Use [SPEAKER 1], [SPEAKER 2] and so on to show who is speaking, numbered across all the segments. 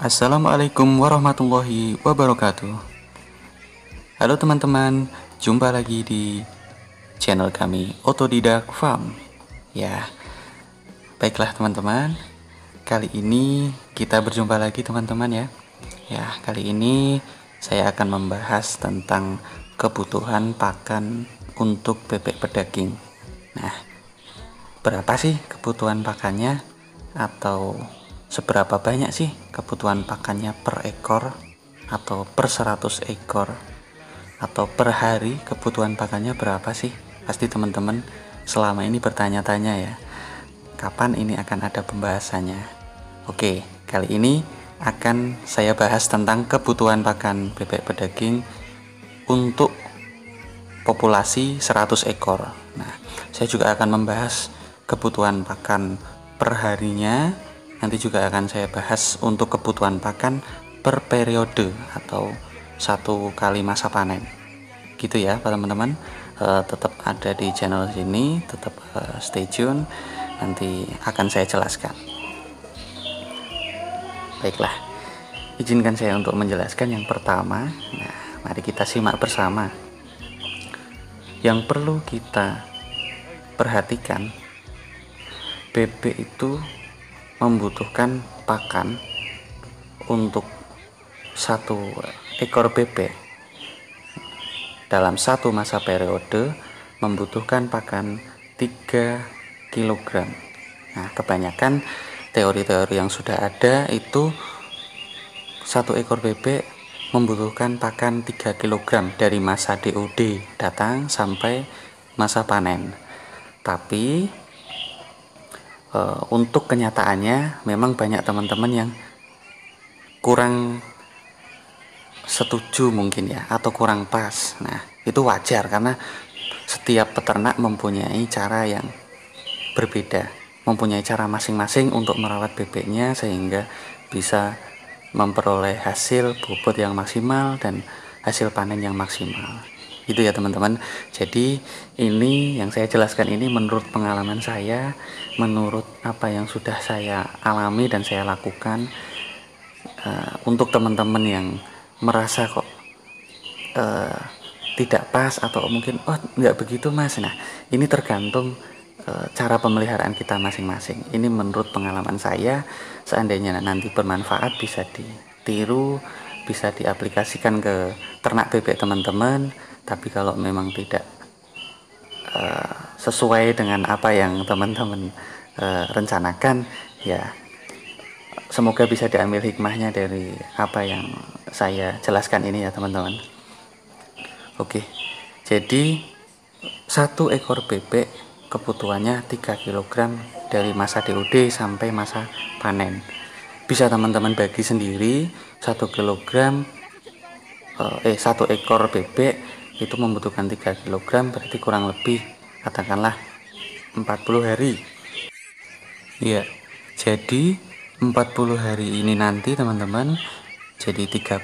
[SPEAKER 1] Assalamualaikum warahmatullahi wabarakatuh. Halo teman-teman, jumpa lagi di channel kami Otodidak Farm. Ya, baiklah teman-teman. Kali ini kita berjumpa lagi teman-teman ya. Ya, kali ini saya akan membahas tentang kebutuhan pakan untuk bebek pedaging. Nah, berapa sih kebutuhan pakannya, atau seberapa banyak sih kebutuhan pakannya per ekor, atau per 100 ekor, atau per hari kebutuhan pakannya berapa sih? Pasti teman-teman selama ini bertanya-tanya ya, kapan ini akan ada pembahasannya. Oke, kali ini akan saya bahas tentang kebutuhan pakan bebek pedaging untuk populasi 100 ekor. Nah, saya juga akan membahas kebutuhan pakan per harinya. Nanti juga akan saya bahas untuk kebutuhan pakan per periode atau satu kali masa panen. Gitu ya, teman-teman. Tetap ada di channel sini, tetap stay tune. Nanti akan saya jelaskan. Baiklah, izinkan saya untuk menjelaskan yang pertama. Nah, mari kita simak bersama. Yang perlu kita perhatikan, bebek itu membutuhkan pakan untuk satu ekor bebek dalam satu masa periode membutuhkan pakan 3 kg. Nah, kebanyakan teori-teori yang sudah ada itu satu ekor bebek membutuhkan pakan 3 kg dari masa DOD datang sampai masa panen. Tapi untuk kenyataannya memang banyak teman-teman yang kurang setuju mungkin ya, atau kurang pas. Nah, itu wajar karena setiap peternak mempunyai cara yang berbeda, mempunyai cara masing-masing untuk merawat bebeknya sehingga bisa memperoleh hasil bobot yang maksimal dan hasil panen yang maksimal. Itu ya teman-teman. Jadi ini yang saya jelaskan ini menurut pengalaman saya, menurut apa yang sudah saya alami dan saya lakukan. Untuk teman-teman yang merasa kok tidak pas atau mungkin nggak begitu mas, nah ini tergantung cara pemeliharaan kita masing-masing. Ini menurut pengalaman saya, seandainya nanti bermanfaat bisa ditiru, bisa diaplikasikan ke ternak bebek teman-teman. Tapi kalau memang tidak sesuai dengan apa yang teman-teman rencanakan, ya semoga bisa diambil hikmahnya dari apa yang saya jelaskan ini ya teman-teman. Oke, jadi satu ekor bebek kebutuhannya 3 kg dari masa DOD sampai masa panen. Bisa teman-teman bagi sendiri, 1 kg satu ekor bebek itu membutuhkan 3 kg, berarti kurang lebih katakanlah 40 hari. Ya, jadi 40 hari ini nanti teman-teman, jadi 3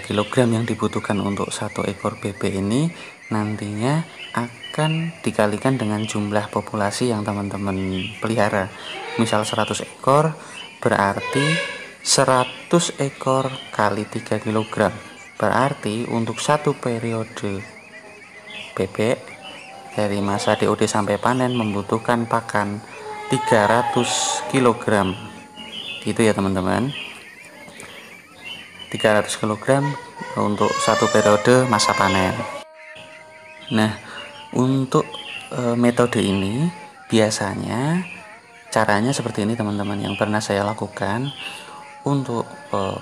[SPEAKER 1] kg yang dibutuhkan untuk satu ekor bebek ini nantinya akan dikalikan dengan jumlah populasi yang teman-teman pelihara. Misal 100 ekor berarti 100 ekor kali 3 kg. Berarti untuk satu periode bebek dari masa DOD sampai panen membutuhkan pakan 300 kg. Gitu ya teman-teman. 300 kg untuk satu periode masa panen. Nah, untuk metode ini biasanya caranya seperti ini teman-teman, yang pernah saya lakukan. Untuk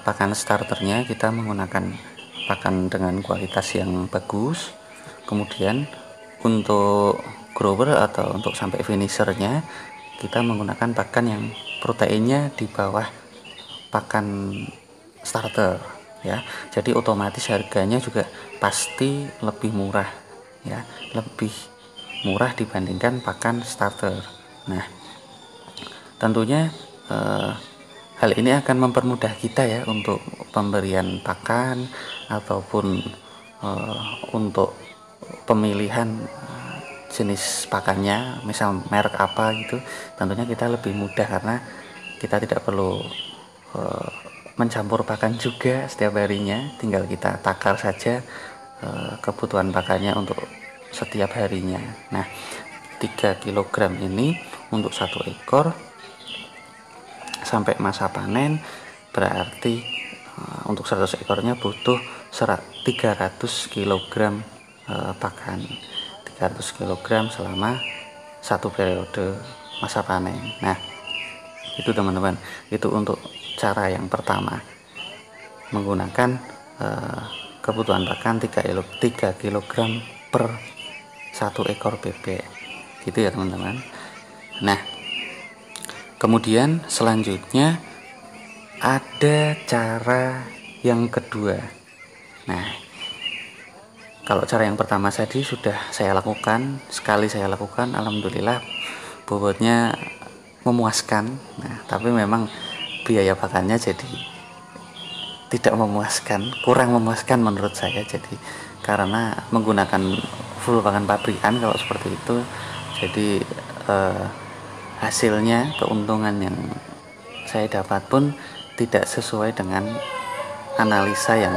[SPEAKER 1] pakan starternya kita menggunakan pakan dengan kualitas yang bagus. Kemudian untuk grower atau untuk sampai finishernya kita menggunakan pakan yang proteinnya di bawah pakan starter ya. Jadi otomatis harganya juga pasti lebih murah ya, lebih murah dibandingkan pakan starter. Nah, tentunya hal ini akan mempermudah kita ya untuk pemberian pakan ataupun untuk pemilihan jenis pakannya, misal merek apa gitu. Tentunya kita lebih mudah karena kita tidak perlu mencampur pakan juga setiap harinya, tinggal kita takar saja kebutuhan pakannya untuk setiap harinya. Nah, 3 kg ini untuk satu ekor sampai masa panen berarti untuk 100 ekornya butuh 300 kg pakan, 300 kg selama satu periode masa panen. Nah, itu teman-teman, itu untuk cara yang pertama, menggunakan kebutuhan pakan 3 kg per satu ekor bebek, gitu ya teman-teman. Nah, kemudian selanjutnya ada cara yang kedua. Nah, kalau cara yang pertama tadi sudah saya lakukan, sekali saya lakukan, alhamdulillah bobotnya memuaskan. Nah, tapi memang biaya pakannya jadi tidak memuaskan, kurang memuaskan menurut saya. Jadi karena menggunakan full pakan pabrikan kalau seperti itu, jadi hasilnya, keuntungan yang saya dapat pun tidak sesuai dengan analisa yang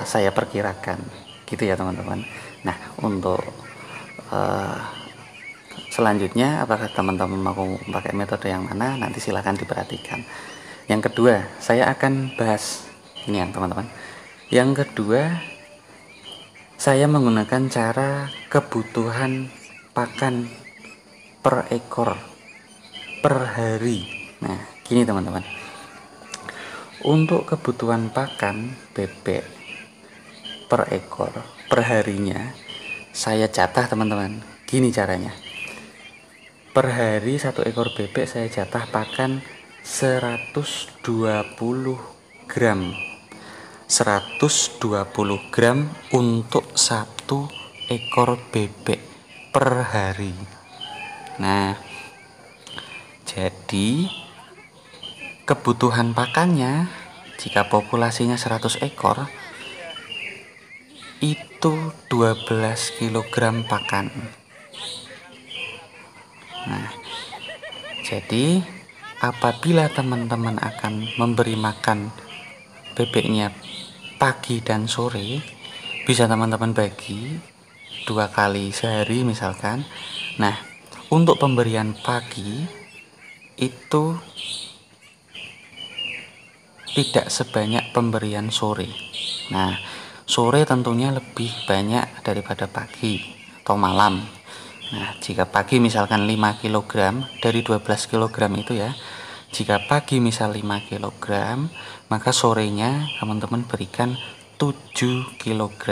[SPEAKER 1] saya perkirakan, gitu ya teman-teman. Nah, untuk selanjutnya apakah teman-teman mau pakai metode yang mana, nanti silahkan diperhatikan. Yang kedua, saya akan bahas ini ya teman-teman. Yang kedua, saya menggunakan cara kebutuhan pakan per ekor per hari. Nah, gini teman-teman, untuk kebutuhan pakan bebek per ekor per harinya saya jatah teman-teman. Gini caranya, per hari satu ekor bebek saya jatah pakan 120 gram 120 gram untuk satu ekor bebek per hari. Nah, jadi kebutuhan pakannya jika populasinya 100 ekor itu 12 kg pakan. Nah, jadi apabila teman-teman akan memberi makan bebeknya pagi dan sore, bisa teman-teman bagi 2 kali sehari misalkan. Nah, untuk pemberian pagi itu tidak sebanyak pemberian sore. Nah, sore tentunya lebih banyak daripada pagi atau malam. Nah, jika pagi misalkan 5 kg dari 12 kg itu ya, jika pagi misal 5 kg, maka sorenya teman-teman berikan 7 kg,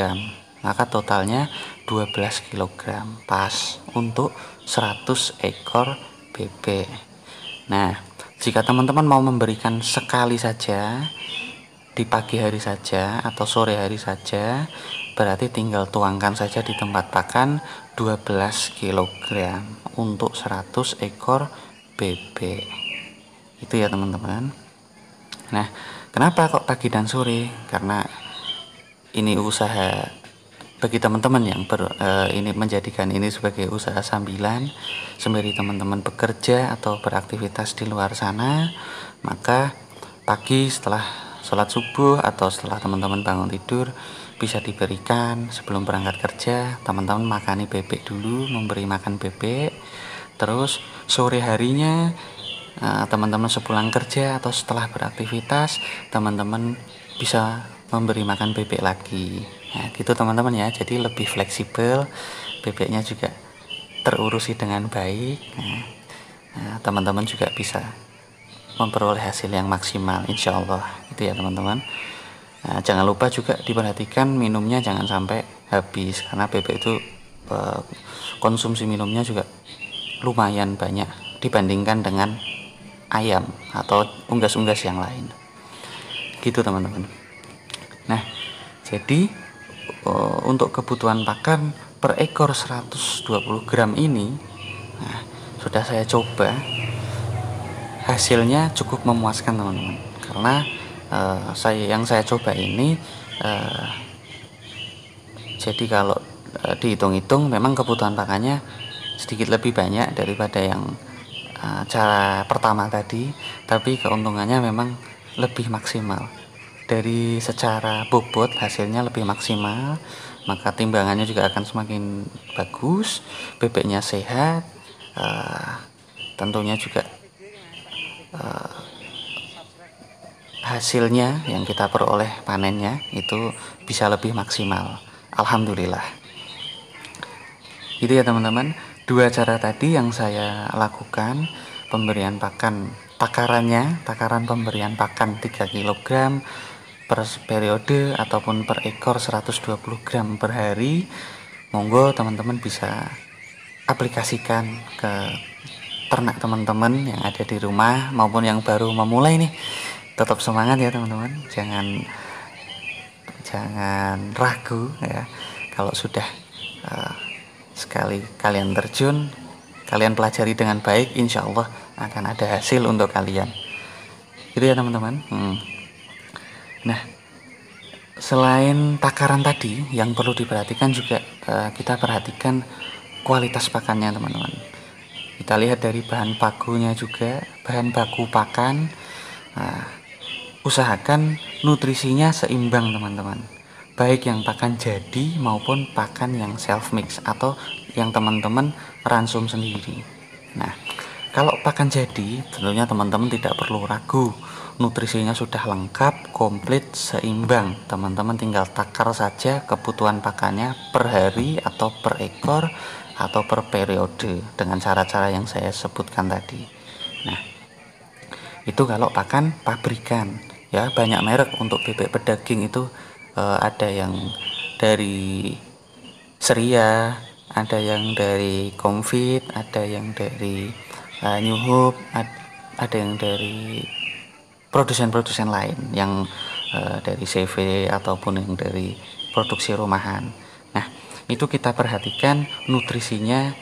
[SPEAKER 1] maka totalnya 12 kg pas untuk 100 ekor bebek. Nah, jika teman-teman mau memberikan sekali saja di pagi hari saja atau sore hari saja, berarti tinggal tuangkan saja di tempat pakan 12 kg untuk 100 ekor bebek. Itu ya teman-teman. Nah, kenapa kok pagi dan sore? Karena ini usaha bagi teman-teman yang ini menjadikan ini sebagai usaha sambilan sembari teman-teman bekerja atau beraktivitas di luar sana, maka pagi setelah sholat subuh atau setelah teman-teman bangun tidur bisa diberikan sebelum berangkat kerja, teman-teman makani bebek dulu, memberi makan bebek. Terus sore harinya teman-teman sepulang kerja atau setelah beraktivitas, teman-teman bisa memberi makan bebek lagi. Nah, gitu teman-teman ya. Jadi lebih fleksibel, bebeknya juga terurusi dengan baik. Nah, teman-teman juga bisa memperoleh hasil yang maksimal, insya Allah. Itu ya teman-teman. Nah, jangan lupa juga diperhatikan minumnya jangan sampai habis, karena bebek itu konsumsi minumnya juga lumayan banyak dibandingkan dengan ayam atau unggas-unggas yang lain. Gitu teman-teman. Nah, jadi untuk kebutuhan pakan per ekor 120 gram ini, nah, sudah saya coba, hasilnya cukup memuaskan teman-teman. Karena yang saya coba ini jadi kalau dihitung-hitung memang kebutuhan pakannya sedikit lebih banyak daripada yang cara pertama tadi, tapi keuntungannya memang lebih maksimal. Dari secara bobot hasilnya lebih maksimal, maka timbangannya juga akan semakin bagus, bebeknya sehat, tentunya juga hasilnya yang kita peroleh panennya itu bisa lebih maksimal. Alhamdulillah. Itu ya teman-teman, dua cara tadi yang saya lakukan. Pemberian pakan, takaran pemberian pakan 3 kg per periode ataupun per ekor 120 gram per hari. Monggo teman-teman bisa aplikasikan ke ternak teman-teman yang ada di rumah maupun yang baru memulai nih. Tetap semangat ya teman-teman, jangan ragu ya. Kalau sudah sekali kalian terjun, kalian pelajari dengan baik, insya Allah akan ada hasil untuk kalian. Itu ya teman-teman. Nah, selain takaran tadi, yang perlu diperhatikan juga kita perhatikan kualitas pakannya teman-teman. Kita lihat dari bahan bakunya juga, bahan baku pakan. Usahakan nutrisinya seimbang teman-teman, baik yang pakan jadi maupun pakan yang self mix atau yang teman-teman ransum sendiri. Nah, kalau pakan jadi tentunya teman-teman tidak perlu ragu, nutrisinya sudah lengkap, komplit, seimbang. Teman-teman tinggal takar saja kebutuhan pakannya per hari atau per ekor atau per periode dengan cara-cara yang saya sebutkan tadi. Nah, itu kalau pakan pabrikan ya, banyak merek untuk bebek pedaging itu, ada yang dari Seria, ada yang dari Comfit, ada yang dari New Hope, ada yang dari produsen-produsen lain yang dari CV ataupun yang dari produksi rumahan. Nah, itu kita perhatikan nutrisinya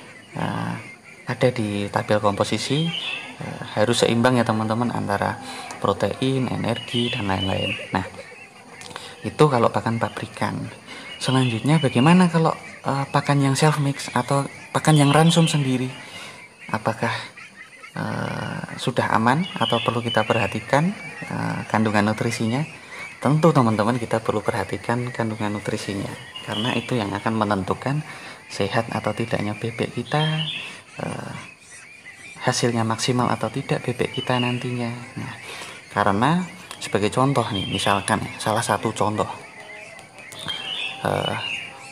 [SPEAKER 1] ada di tabel komposisi, harus seimbang ya teman-teman antara protein, energi dan lain-lain. Nah, itu kalau pakan pabrikan. Selanjutnya bagaimana kalau pakan yang self mix atau pakan yang ransum sendiri? Apakah sudah aman atau perlu kita perhatikan kandungan nutrisinya? Tentu teman-teman kita perlu perhatikan kandungan nutrisinya, karena itu yang akan menentukan sehat atau tidaknya bebek kita, hasilnya maksimal atau tidak bebek kita nantinya. Nah, karena sebagai contoh nih, misalkan salah satu contoh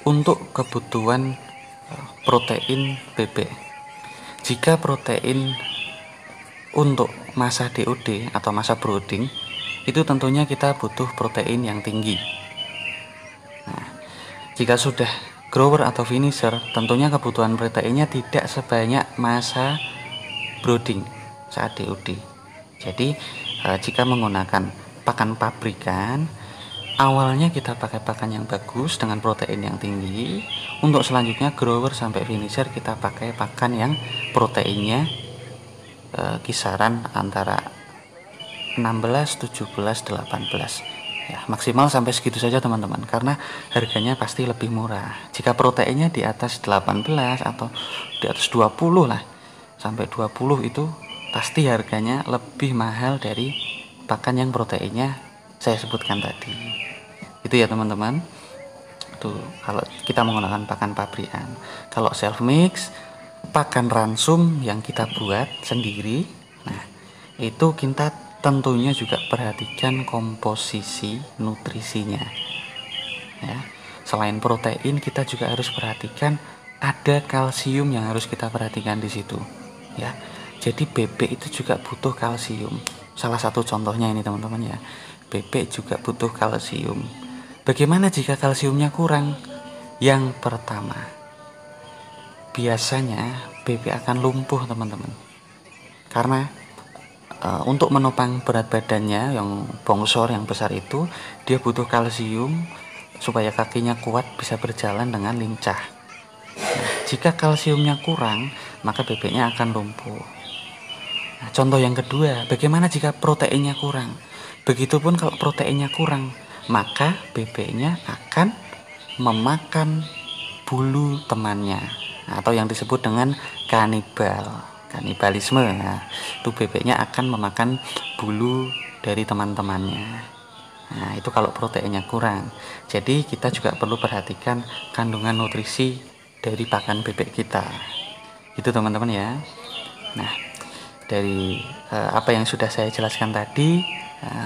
[SPEAKER 1] untuk kebutuhan protein bebek, jika protein untuk masa DOD atau masa brooding itu tentunya kita butuh protein yang tinggi. Nah, jika sudah grower atau finisher, tentunya kebutuhan proteinnya tidak sebanyak masa brooding saat DOD. Jadi jika menggunakan pakan pabrikan, awalnya kita pakai pakan yang bagus dengan protein yang tinggi. Untuk selanjutnya grower sampai finisher kita pakai pakan yang proteinnya kisaran antara 16, 17, 18 ya, maksimal sampai segitu saja teman-teman, karena harganya pasti lebih murah. Jika proteinnya di atas 18 atau di atas 20 lah, sampai 20 itu pasti harganya lebih mahal dari pakan yang proteinnya saya sebutkan tadi. Itu ya teman-teman. Tuh, kalau kita menggunakan pakan pabrikan. Kalau self mix, pakan ransum yang kita buat sendiri, nah itu kita tentunya juga perhatikan komposisi nutrisinya ya. Selain protein, kita juga harus perhatikan ada kalsium yang harus kita perhatikan di situ ya. Jadi bebek itu juga butuh kalsium. Salah satu contohnya ini teman-teman ya, bebek juga butuh kalsium. Bagaimana jika kalsiumnya kurang? Yang pertama, biasanya bebek akan lumpuh teman-teman, karena untuk menopang berat badannya yang bongsor, yang besar itu, dia butuh kalsium supaya kakinya kuat bisa berjalan dengan lincah. Nah, jika kalsiumnya kurang, maka bebeknya akan lumpuh. Nah, contoh yang kedua, bagaimana jika proteinnya kurang? Begitupun kalau proteinnya kurang, maka bebeknya akan memakan bulu temannya atau yang disebut dengan kanibal. kanibalisme. Nah, itu bebeknya akan memakan bulu dari teman-temannya. Nah, itu kalau proteinnya kurang. Jadi kita juga perlu perhatikan kandungan nutrisi dari pakan bebek kita. Itu teman-teman ya. Nah, dari apa yang sudah saya jelaskan tadi,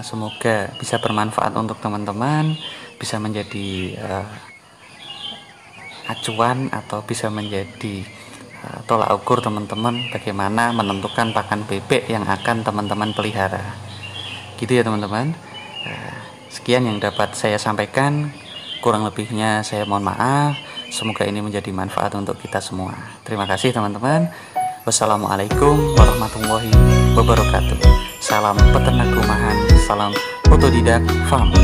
[SPEAKER 1] semoga bisa bermanfaat untuk teman-teman, bisa menjadi acuan atau bisa menjadi tolak ukur teman-teman bagaimana menentukan pakan bebek yang akan teman-teman pelihara. Gitu ya teman-teman. Sekian yang dapat saya sampaikan, kurang lebihnya saya mohon maaf. Semoga ini menjadi manfaat untuk kita semua. Terima kasih teman-teman. Wassalamualaikum warahmatullahi wabarakatuh. Salam peternak rumahan, salam otodidak farm.